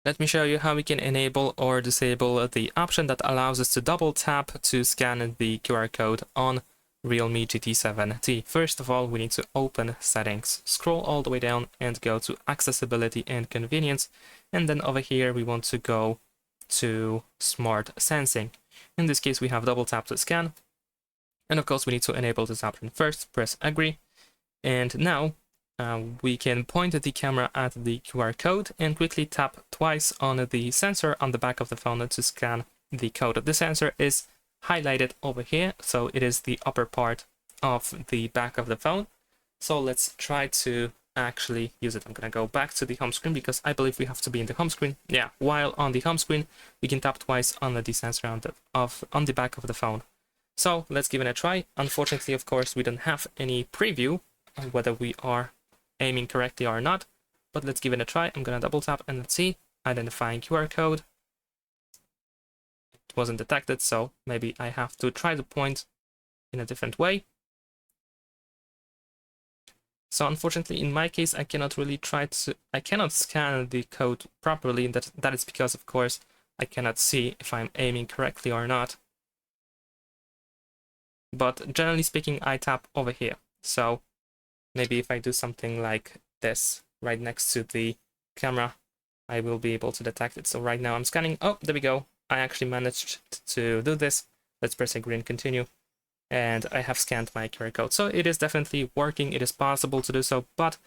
Let me show you how we can enable or disable the option that allows us to double tap to scan the QR code on Realme GT 7T. First of all, we need to open settings, scroll all the way down and go to accessibility and convenience. And then over here, we want to go to smart sensing. In this case, we have double tap to scan. And of course, we need to enable this option first, press agree. And now we can point the camera at the QR code and quickly tap twice on the sensor on the back of the phone to scan the code. The sensor is highlighted over here, so it is the upper part of the back of the phone. So let's try to actually use it. I'm gonna go back to the home screen because I believe we have to be in the home screen. Yeah, while on the home screen, we can tap twice on the sensor on the back of the phone. So let's give it a try. Unfortunately, of course, we don't have any preview on whether we are aiming correctly or not, but let's give it a try. I'm gonna double tap and let's see. Identifying QR code. It wasn't detected, so maybe I have to try to point in a different way. So unfortunately, in my case, I cannot scan the code properly. That is because, of course, I cannot see if I'm aiming correctly or not. But generally speaking, I tap over here. So maybe if I do something like this right next to the camera, I will be able to detect it. So right now I'm scanning. Oh, there we go. I actually managed to do this. Let's press agree and continue. And I have scanned my QR code. So it is definitely working. It is possible to do so, but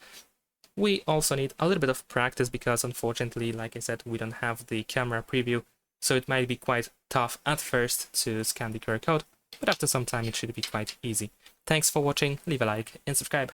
we also need a little bit of practice because unfortunately, like I said, we don't have the camera preview. So it might be quite tough at first to scan the QR code, but after some time it should be quite easy. Thanks for watching, leave a like and subscribe.